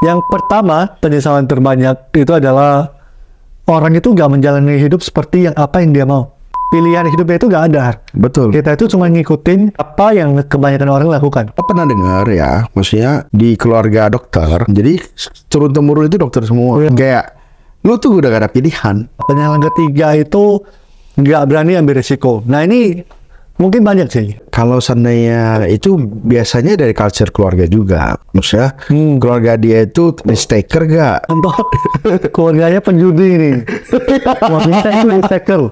Yang pertama, penyesalan terbanyak itu adalah orang itu nggak menjalani hidup seperti apa yang dia mau. Pilihan hidupnya itu nggak ada. Betul. Kita itu cuma ngikutin apa yang kebanyakan orang lakukan. Aku pernah dengar ya, maksudnya di keluarga dokter, jadi turun-temurun itu dokter semua. Kayak, lu tuh udah gak ada pilihan. Penyesalan ketiga itu nggak berani ambil risiko. Nah ini mungkin banyak sih. Kalau seandainya itu biasanya dari culture keluarga juga. Maksudnya keluarga dia itu risk taker gak? Contoh, keluarganya penjudi nih. Keluarganya itu risk taker.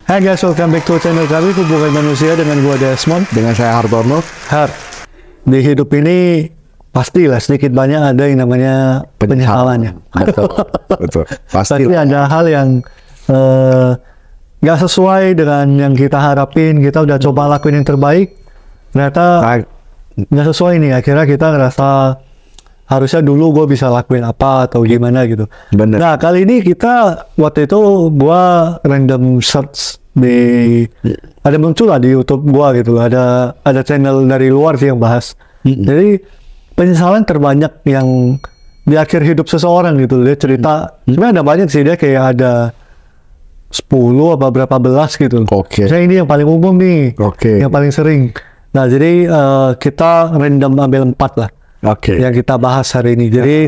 Hai guys, welcome back to channel kami, Hubungan Manusia, dengan gua Desmond. Dengan saya Hartono. Di hidup ini pastilah sedikit banyak ada yang namanya penyesalannya. Betul, betul. Pasti Pasti ada hal yang nggak sesuai dengan yang kita harapin. Kita udah coba lakuin yang terbaik, ternyata nggak sesuai nih. Akhirnya kita ngerasa harusnya dulu gue bisa lakuin apa atau gimana gitu. Bener. Nah kali ini kita waktu itu gua random search ada muncul lah di YouTube gua gitu. Ada channel dari luar sih yang bahas. Jadi penyesalan terbanyak yang di akhir hidup seseorang gitu. Dia cerita sebenarnya ada banyak sih, dia kayak ada 10 apa berapa belas gitu. Oke. Saya ini yang paling umum nih. Oke. Yang paling sering. Nah jadi kita random ambil 4 lah. Oke. Yang kita bahas hari ini. Jadi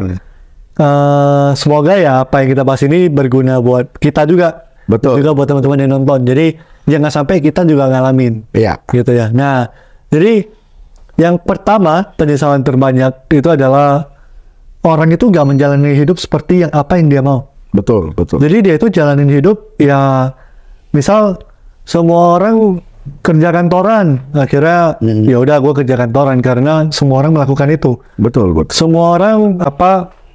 semoga ya apa yang kita bahas ini berguna buat kita juga. Betul. Juga buat teman-teman yang nonton. Jadi jangan sampai kita juga ngalamin. Iya. Gitu ya. Nah, jadi yang pertama penyesalan terbanyak itu adalah orang itu nggak menjalani hidup seperti apa yang dia mau. Betul, betul. Jadi dia itu jalanin hidup ya, misal semua orang kerja kantoran, akhirnya ya udah gue kerja kantoran karena semua orang melakukan itu. Betul, betul. Semua orang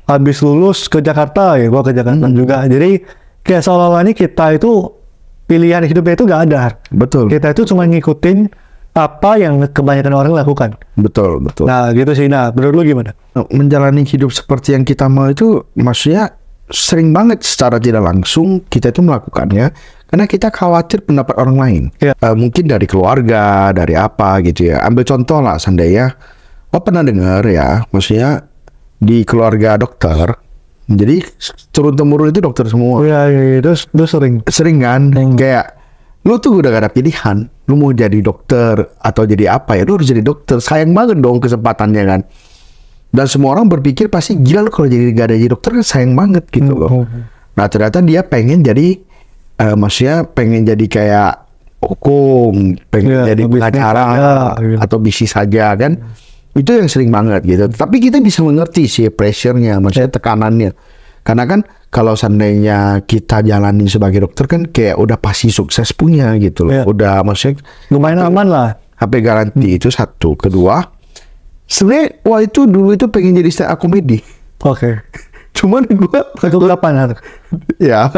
habis lulus ke Jakarta, ya gue ke Jakarta juga. Jadi kayak seolah-olah ini kita itu pilihan hidupnya itu nggak ada. Betul. Kita itu cuma ngikutin apa yang kebanyakan orang lakukan. Betul, betul. Nah gitu sih. Nah menurut lu gimana? Menjalani hidup seperti yang kita mau itu maksudnya sering banget secara tidak langsung kita itu melakukannya karena kita khawatir pendapat orang lain. Mungkin dari keluarga, dari apa gitu ya. Ambil contoh lah seandainya pernah dengar ya, maksudnya di keluarga dokter, jadi turun-temurun itu dokter semua. Iya, itu Sering kan, kayak lu tuh udah gak ada pilihan, lu mau jadi dokter atau jadi apa ya, lu harus jadi dokter. Sayang banget dong kesempatannya kan. Dan semua orang berpikir pasti gila lu kalau gak ada jadi dokter kan sayang banget gitu loh. Nah ternyata dia pengen jadi, maksudnya pengen jadi kayak hukum, pengen jadi pengacara atau bisnis saja kan. Itu yang sering banget gitu. Tapi kita bisa mengerti sih pressure-nya, maksudnya tekanannya. Karena kan kalau seandainya kita jalani sebagai dokter kan kayak udah pasti sukses punya gitu loh. Udah maksudnya lumayan aman lah. HP garansi itu satu. Kedua, sebenarnya itu dulu itu pengen jadi stand up comedy. Oke. Cuman gua kapan? Ya.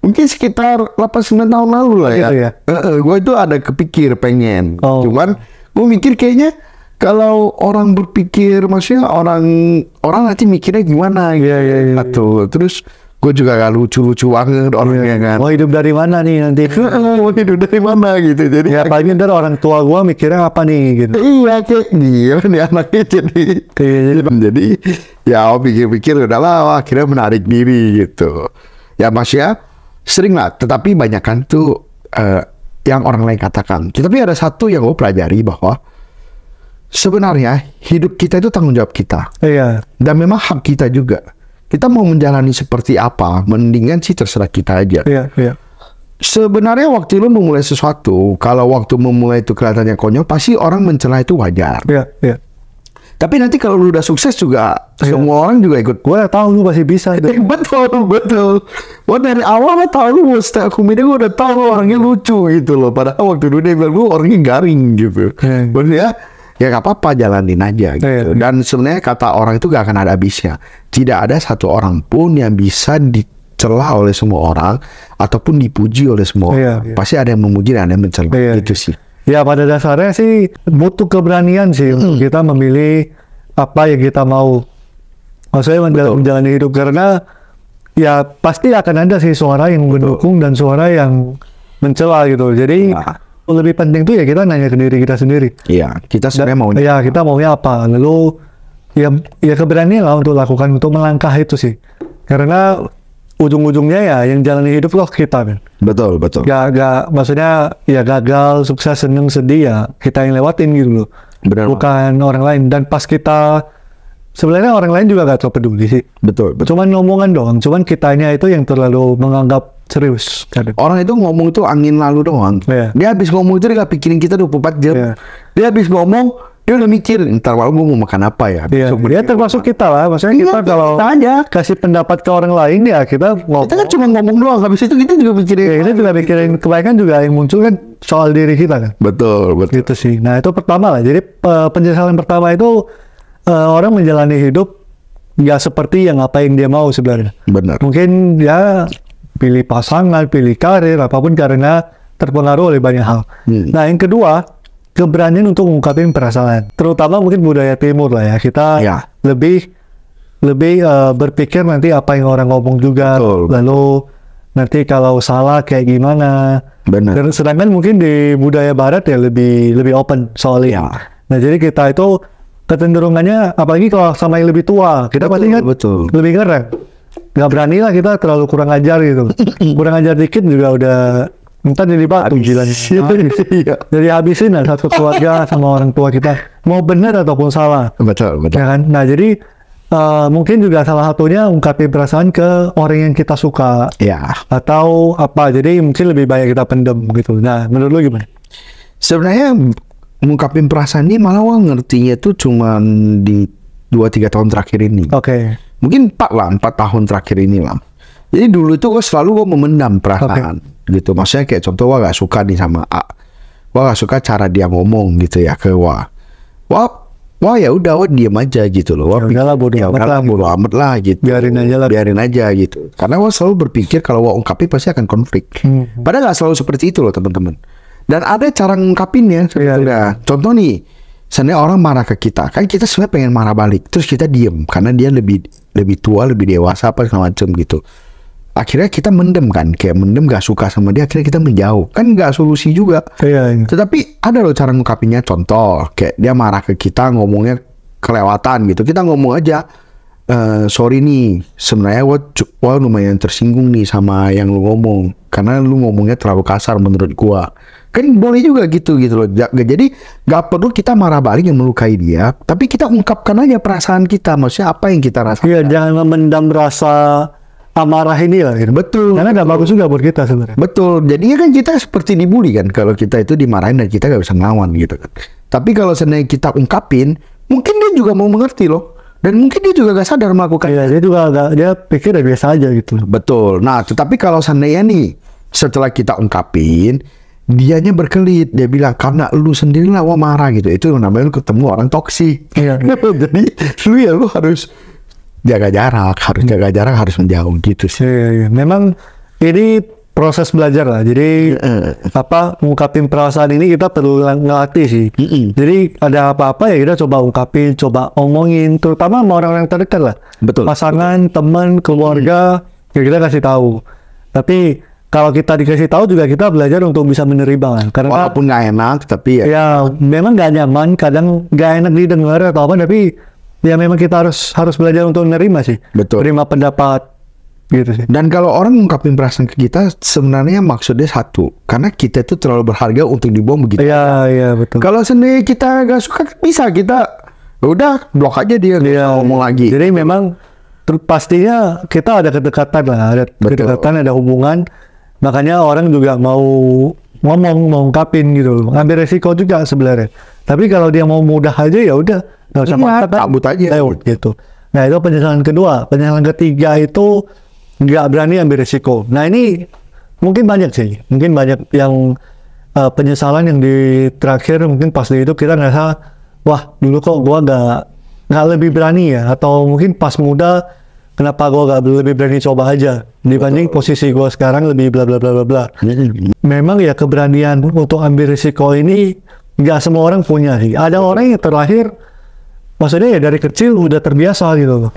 Mungkin sekitar 8-9 tahun lalu lah ya. Gitu ya? Gua itu ada kepikir pengen. Cuman gua mikir kayaknya kalau orang berpikir, maksudnya orang nanti mikirnya gimana gitu. Atau terus gue juga gak lucu-lucu banget orangnya kan. Mau hidup dari mana nih nanti? Mau hidup dari mana gitu. Jadi ya paling ntar orang tua gue mikirnya apa nih gitu. Iya kayak gila nih anaknya jadi ya pikir-pikir udahlah akhirnya menarik diri gitu. Ya maksudnya sering lah, tetapi banyak kan tuh yang orang lain katakan. Tapi ada satu yang gue pelajari bahwa sebenarnya hidup kita itu tanggung jawab kita. Iya. Dan memang hak kita juga. Kita mau menjalani seperti apa, mendingan sih terserah kita aja. Iya. Sebenarnya waktu lu memulai sesuatu, kalau waktu memulai itu kelihatannya konyol, pasti orang mencela itu wajar. Iya. Tapi nanti kalau lu udah sukses juga, semua orang juga ikut. Gue udah tahu lu pasti bisa itu. Betul. Gua dari awal mah tahu lu mau stand up comedy, gue udah tahu lu orangnya lucu gitu loh. Padahal waktu dulu dia bilang lu orangnya garing gitu. Maksudnya ya gak apa-apa, jalanin aja gitu. Dan sebenarnya kata orang itu gak akan ada habisnya. Tidak ada satu orang pun yang bisa dicela oleh semua orang ataupun dipuji oleh semua orang. Pasti ada yang memuji dan ada yang mencela. Itu sih. Ya pada dasarnya sih butuh keberanian sih untuk kita memilih apa yang kita mau. Maksudnya menjalani hidup, karena ya pasti akan ada sih suara yang mendukung dan suara yang mencela gitu. Jadi lebih penting tuh ya kita nanya ke diri kita sendiri. Iya, kita sebenarnya maunya. Ya kita maunya apa. Lalu ya keberanian lah untuk lakukan, untuk melangkah itu sih. Karena ujung-ujungnya ya yang jalani hidup loh kita kan. Betul. Gak maksudnya ya gagal, sukses, seneng, sedih ya kita yang lewatin gitu loh. Benar. Bukan orang lain. Dan pas kita sebenarnya orang lain juga gak terlalu peduli sih. Betul. Cuman ngomongan doang. Cuman kitanya itu yang terlalu menganggap serius. Kadang. Orang itu ngomong itu angin lalu doang. Iya. Dia habis ngomong itu dia gak pikirin kita 24 jam. Iya. Dia habis ngomong, dia udah mikir, ntar malam gue mau makan apa ya. Iya, Besok dia termasuk kita lah. Maksudnya kita kalau kita aja. kasih pendapat ke orang lain ya kita ngomong. Kita kan cuma ngomong doang, habis itu kita juga mikirin. Ya, kita juga mikirin kebaikan juga yang muncul kan soal diri kita kan. Betul. Gitu sih. Nah itu pertama lah. Jadi penyesalan pertama itu orang menjalani hidup nggak seperti yang apa yang dia mau sebenarnya. Benar. Mungkin dia pilih pasangan, pilih karir, apapun karena terpengaruh oleh banyak hal. Nah yang kedua, keberanian untuk mengungkapin perasaan. Terutama mungkin budaya timur lah ya. Kita Ya. lebih berpikir nanti apa yang orang ngomong juga. Betul. Lalu nanti kalau salah kayak gimana. Benar. Dan sedangkan mungkin di budaya barat ya lebih open soalnya. Ya. Nah jadi kita itu kecenderungannya apalagi kalau sama yang lebih tua, kita pasti kan betul. lebih keren. Nggak berani lah, kita terlalu kurang ajar gitu. Kurang ajar dikit juga udah entar jadi batu gilanya. Iya. Jadi habisin lah satu keluarga sama orang tua kita. Mau benar ataupun salah. Betul. Ya kan? Nah jadi mungkin juga salah satunya ungkapin perasaan ke orang yang kita suka. Ya. Atau apa, jadi mungkin lebih banyak kita pendem gitu. Nah menurut lu gimana? Sebenarnya ngungkapin perasaan ini malah gua ngertinya tuh cuman di 2-3 tahun terakhir ini. Oke. Mungkin 4 tahun terakhir ini lah. Jadi dulu itu gue selalu memendam perasaan gitu. Maksudnya kayak contoh gue gak suka nih sama A. Gue gak suka cara dia ngomong gitu ya ke Wah ya udah, Wah diem aja gitu loh. Ya udahlah, bodo amat lah. Gitu. Biarin aja gitu. Karena gue selalu berpikir kalau Wah ungkapin pasti akan konflik. Padahal gak selalu seperti itu loh teman-teman. Dan ada cara ngungkapinnya sebetulnya. Contoh nih, sebenarnya orang marah ke kita, kan kita sebenarnya pengen marah balik, terus kita diem karena dia lebih tua, lebih dewasa apa segala macam gitu. Akhirnya kita mendem kan, kayak mendem gak suka sama dia, akhirnya kita menjauh, kan gak solusi juga. Iya. Tetapi ada loh cara ngungkapinnya. Contoh, kayak dia marah ke kita, ngomongnya kelewatan gitu, kita ngomong aja, sorry nih, sebenarnya gua lumayan tersinggung nih sama yang lu ngomong, karena lu ngomongnya terlalu kasar menurut gua. Kan boleh juga gitu loh. Jadi gak perlu kita marah balik yang melukai dia, tapi kita ungkapkan aja perasaan kita, maksudnya apa yang kita rasakan. Iya, jangan memendam rasa amarah ini lah. Gitu. Betul. Karena gak bagus juga buat kita sebenarnya. Betul. Jadinya kan kita seperti dibully kan kalau kita itu dimarahin dan kita gak bisa ngelawan gitu kan. Tapi kalau seandainya kita ungkapin, mungkin dia juga mau mengerti loh. Dan mungkin dia juga gak sadar melakukan. Iya, dia pikir udah biasa aja gitu. Betul. Nah, tetapi kalau seandainya nih, setelah kita ungkapin, dianya berkelit, dia bilang karena lu sendiri lah Wah marah gitu. Itu namanya lu ketemu orang toksik. Iya. Jadi lu harus jaga jarak, harus menjauh gitu sih. Iya. Memang ini proses belajar lah. Jadi ngungkapin perasaan ini kita perlu ngelatih sih. Jadi ada apa-apa ya kita coba ungkapin, coba omongin, terutama sama orang-orang terdekat lah. Betul. Pasangan, teman, keluarga, ya kita kasih tahu. Tapi kalau kita dikasih tahu juga kita belajar untuk bisa menerima kan. Karena walaupun nggak enak, tapi ya memang nggak nyaman, kadang nggak enak didengar atau apa, tapi ya memang kita harus belajar untuk menerima sih. Betul. Terima pendapat gitu sih. Dan kalau orang ngungkapin perasaan ke kita, sebenarnya maksudnya satu, karena kita itu terlalu berharga untuk dibuang begitu. Iya betul. Kalau sendiri kita nggak suka, bisa kita udah blok aja dia, nggak ngomong lagi. Jadi memang pastinya kita ada kedekatan lah, ada kedekatan, ada hubungan. Makanya orang juga mau ngomong, mau ungkapin gitu, ngambil resiko juga sebenarnya. Tapi kalau dia mau mudah aja ya udah, nggak usah maksa, cabut aja gitu. Nah itu penyesalan kedua. Penyesalan ketiga itu nggak berani ambil resiko. Nah ini mungkin banyak sih, mungkin banyak yang penyesalan yang di terakhir mungkin pas di hidup kita ngerasa wah dulu kok gua nggak lebih berani ya, atau mungkin pas muda kenapa gue gak lebih berani coba aja dibanding posisi gue sekarang lebih bla bla bla bla bla. Memang ya keberanian untuk ambil risiko ini gak semua orang punya sih. Ada orang yang terlahir maksudnya ya dari kecil udah terbiasa gitu loh.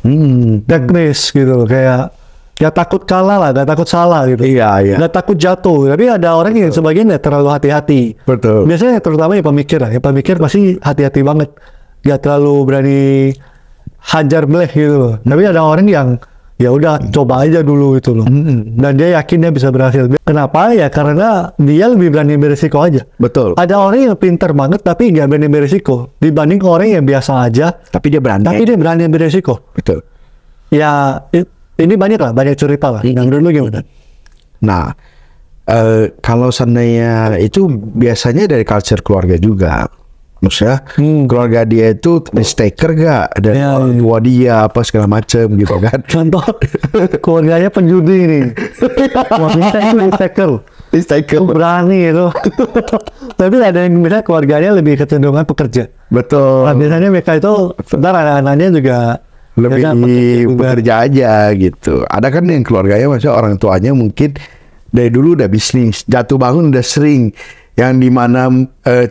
Take risk gitu loh. Kayak Gak takut kalah lah, gak takut salah gitu. Iya, iya. Gak takut jatuh. Tapi ada orang yang sebagian ya terlalu hati-hati. Betul. Biasanya terutama yang pemikir lah. Yang pemikir pasti hati-hati banget. Gak terlalu berani hajar bleh gitu loh. Tapi ada orang yang ya udah coba aja dulu itu loh. Dan dia yakin dia bisa berhasil. Kenapa? Ya karena dia lebih berani beresiko aja. Betul. Ada orang yang pintar banget tapi nggak berani beresiko. Dibanding orang yang biasa aja Tapi dia berani. tapi dia berani beresiko. Betul. Ya ini banyak lah, banyak cerita lah. Yang dulu gimana? Nah, kalau seandainya itu biasanya dari culture keluarga juga. Maksudnya keluarga dia itu risk taker gak? Dan Ya, orang tua dia apa segala macem gitu kan. Contoh keluarganya penjudi nih. Keluarganya itu taker. Risk taker. Berani itu. Tapi ada yang misalnya keluarganya lebih kecenderungan pekerja. Betul. Nah, biasanya mereka itu ntar anak-anaknya juga Lebih mereka juga. bekerja aja gitu. Ada kan yang keluarganya maksudnya orang tuanya mungkin dari dulu udah bisnis, jatuh bangun udah sering. Yang dimana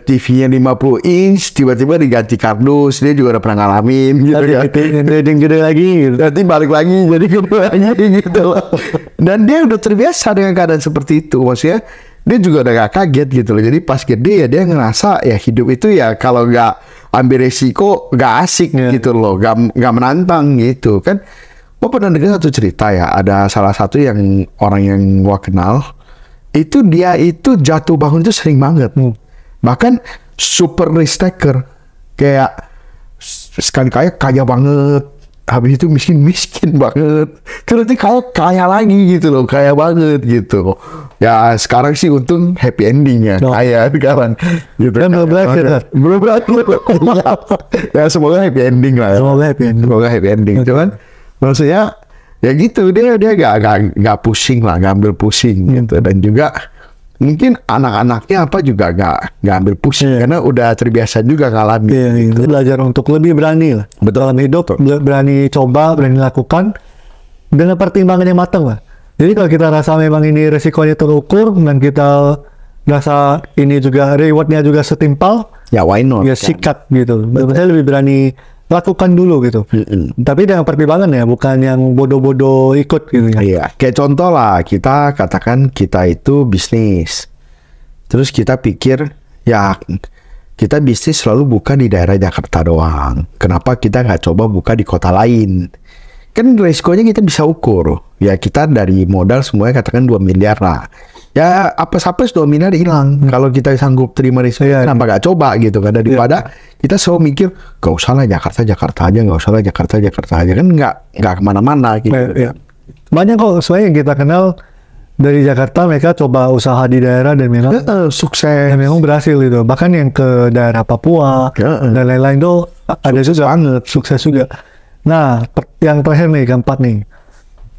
TV-nya 50 inch tiba-tiba diganti kardus, dia juga udah pernah ngalamin gitu kan. Trading gede lagi gitu. Nanti balik lagi jadi keduanya gitu loh. Dan dia udah terbiasa dengan keadaan seperti itu. Maksudnya dia juga udah gak kaget gitu loh. Jadi pas gede ya dia ngerasa ya hidup itu ya kalau gak ambil resiko gak asik gitu loh. Gak menantang gitu kan. Gua pernah dengar satu cerita ya. Ada salah satu yang orang yang gua kenal. Itu dia itu jatuh bangun itu sering banget. Bahkan super risk taker. Kayak sekali kaya banget. Habis itu miskin banget. Terus nanti kaya lagi gitu loh. Kaya banget gitu. Ya sekarang sih untung happy endingnya. Kaya sekarang. Gitu. Dan belum berakhir. Belum berakhir. Ya semoga happy ending lah ya. Semoga happy ending. Cuman maksudnya ya gitu, dia gak pusing lah, gak ambil pusing gitu. Dan juga mungkin anak-anaknya apa juga gak ambil pusing karena udah terbiasa juga ngalamin. Gitu. Belajar untuk lebih berani lah. Dalam hidup berani coba, berani lakukan dengan pertimbangan yang matang lah. Jadi kalau kita rasa memang ini resikonya terukur dan kita rasa ini juga rewardnya juga setimpal, ya why not? Ya sikat gitu. Saya lebih berani lakukan dulu gitu. Tapi dengan pertimbangan ya, bukan yang bodoh-bodoh ikut gitu ya. Iya, kayak contoh lah, kita katakan kita itu bisnis. Terus kita pikir, ya kita bisnis selalu buka di daerah Jakarta doang. Kenapa kita nggak coba buka di kota lain? Kan resikonya kita bisa ukur. Ya kita dari modal semuanya katakan 2 miliar lah. Ya apa-apa 2 miliar hilang. Kalau kita sanggup terima risiko, kenapa gak coba gitu kan. Daripada kita selalu mikir, gak usah lah Jakarta aja, gak usah lah Jakarta aja. Kan gak kemana-mana gitu. Banyak kok sebenarnya yang kita kenal dari Jakarta, mereka coba usaha di daerah dan memang sukses. Dan memang berhasil gitu. Bahkan yang ke daerah Papua dan lain-lain tuh ada juga banget, sukses juga. Nah, yang terakhir nih, keempat nih.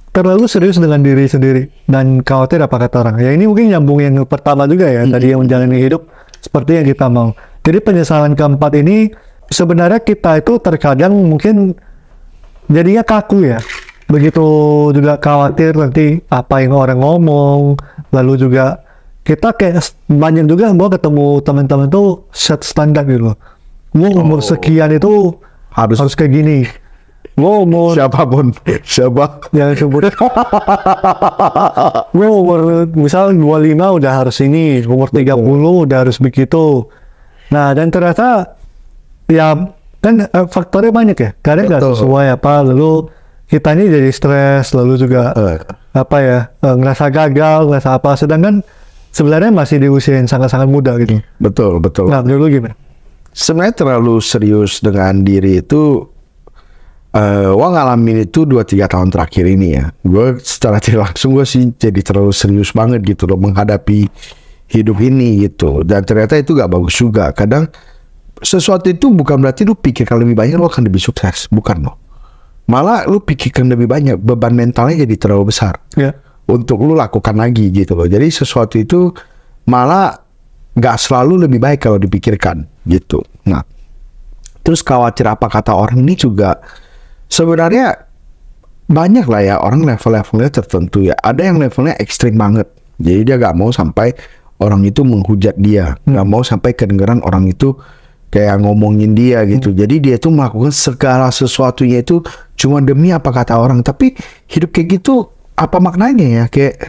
Terlalu serius dengan diri sendiri dan khawatir apa kata orang. Ya ini mungkin nyambung yang pertama juga ya, tadi yang menjalani hidup seperti yang kita mau. Jadi penyesalan keempat ini sebenarnya kita itu terkadang mungkin jadinya kaku ya. Begitu juga khawatir nanti apa yang orang ngomong, lalu juga kita kayak banyak juga mau ketemu teman-teman tuh set standar gitu. Mau umur sekian itu harus kayak gini. Gue umur siapa yang sebut gue umur misal 25 udah harus ini, umur 30 udah harus begitu. Nah dan ternyata ya kan faktornya banyak ya, kadang nggak sesuai apa, lalu kita ini jadi stres, lalu juga apa ya, ngerasa gagal, ngerasa apa, sedangkan sebenarnya masih di usia yang sangat-sangat muda gitu. Betul. Nah menurut lu gimana? Sebenarnya terlalu serius dengan diri itu gua ngalamin itu 2-3 tahun terakhir ini ya. Gue secara tidak langsung gue sih jadi terlalu serius banget gitu loh menghadapi hidup ini gitu. Dan ternyata itu gak bagus juga. Kadang sesuatu itu bukan berarti lu pikirkan lebih banyak lu akan lebih sukses, bukan loh. Malah lu pikirkan lebih banyak, beban mentalnya jadi terlalu besar untuk lu lakukan lagi gitu loh. Jadi sesuatu itu malah gak selalu lebih baik kalau dipikirkan gitu. Nah, terus khawatir apa kata orang ini juga sebenarnya banyak lah ya orang level-levelnya tertentu ya. Ada yang levelnya ekstrim banget. Jadi dia gak mau sampai orang itu menghujat dia. Gak mau sampai kedengeran orang itu kayak ngomongin dia gitu. Jadi dia tuh melakukan segala sesuatunya itu cuma demi apa kata orang. Tapi hidup kayak gitu apa maknanya ya? Kayak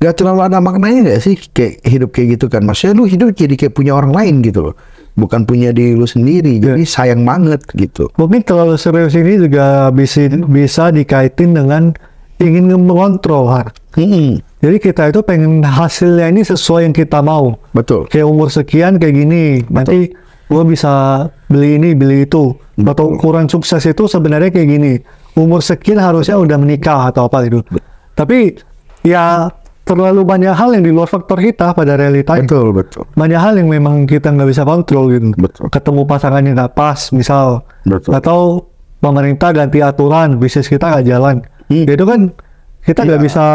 gak terlalu ada maknanya gak sih kayak hidup kayak gitu kan? Maksudnya lu hidup jadi kayak punya orang lain gitu loh, bukan punya diri lu sendiri. Jadi sayang banget gitu. Mungkin terlalu serius ini juga bisa dikaitin dengan ingin mengontrol, Har. Jadi kita itu pengen hasilnya ini sesuai yang kita mau. Betul. Kayak umur sekian kayak gini, nanti gua bisa beli ini, beli itu. Atau ukuran sukses itu sebenarnya kayak gini. Umur sekian harusnya udah menikah atau apa gitu. Tapi ya terlalu banyak hal yang di luar faktor kita pada realitanya. Betul, betul. Banyak hal yang memang kita nggak bisa kontrol gitu. Betul. Ketemu pasangan yang nggak pas, misal. Betul. Atau pemerintah ganti aturan, bisnis kita nggak jalan. Itu kan kita nggak bisa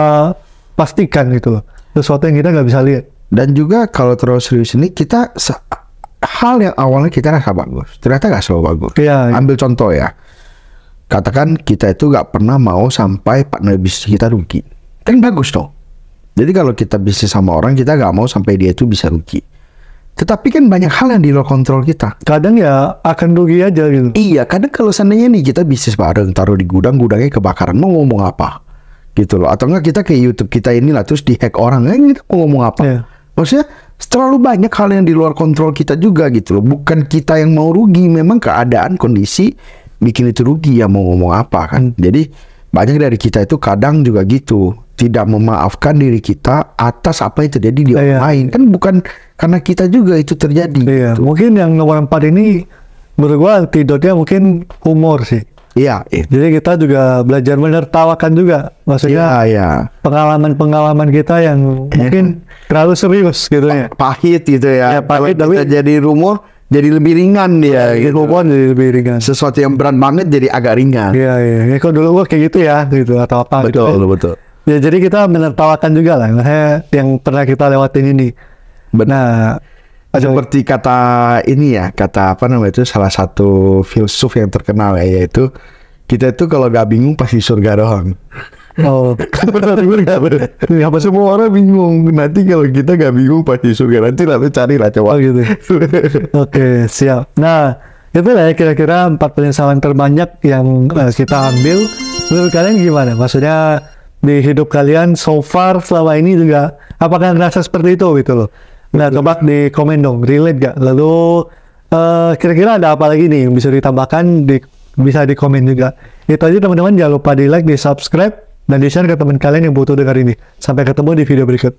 pastikan gitu loh. Sesuatu yang kita nggak bisa lihat. Dan juga kalau terlalu serius ini, kita hal yang awalnya kita rasa bagus, ternyata nggak selalu bagus. Iya. Ambil contoh ya. Katakan kita itu nggak pernah mau sampai partner bisnis kita rugi. Kan bagus dong. Jadi kalau kita bisnis sama orang, kita nggak mau sampai dia itu bisa rugi. Tetapi kan banyak hal yang di luar kontrol kita. Kadang ya akan rugi aja gitu. Iya, kadang kalau seandainya nih kita bisnis bareng, taruh di gudang, gudangnya kebakaran, mau ngomong apa? Gitu loh. Atau enggak kita kayak YouTube kita inilah, terus dihack orang, kita mau ngomong apa? Iya. Maksudnya terlalu banyak hal yang di luar kontrol kita juga gitu loh. Bukan kita yang mau rugi, memang keadaan, kondisi bikin itu rugi, ya mau ngomong apa kan. Jadi banyak dari kita itu kadang juga gitu, tidak memaafkan diri kita atas apa yang terjadi di orang lain. Kan bukan karena kita juga itu terjadi. Iya, gitu. mungkin yang nomor 4 ini menurut gua antidotnya mungkin humor sih. Iya. Jadi kita juga belajar menertawakan juga. Maksudnya pengalaman-pengalaman kita yang mungkin terlalu serius gitu ya. Pahit gitu ya. Pahit, kalau kita jadi rumor, jadi lebih ringan dia. Gitu. Humor jadi lebih ringan. Sesuatu yang berat banget jadi agak ringan. Iya, iya. Ya, kok dulu gua kayak gitu ya, gitu atau apa. Betul, gitu. betul. Ya, jadi kita menertawakan juga lah. Maksudnya yang pernah kita lewatin ini. Nah, seperti kata ini ya, kata apa namanya itu, salah satu filsuf yang terkenal ya, yaitu kita itu kalau gak bingung pasti surga doang. Oh, benar. Apa semua orang bingung. Nanti kalau kita gak bingung pasti surga. Nanti lalu carilah coba. Oh gitu. Oke, siap. Nah, itu lah ya kira-kira 4 penyesalan terbanyak yang kita ambil. Menurut kalian gimana? Maksudnya di hidup kalian so far selama ini juga apakah ngerasa seperti itu gitu loh? Nah, coba di komen dong, relate gak? Lalu kira-kira ada apa lagi nih yang bisa ditambahkan, bisa di komen juga. Itu aja teman-teman, jangan lupa di like, di subscribe, dan di share ke teman kalian yang butuh dengar ini. Sampai ketemu di video berikut.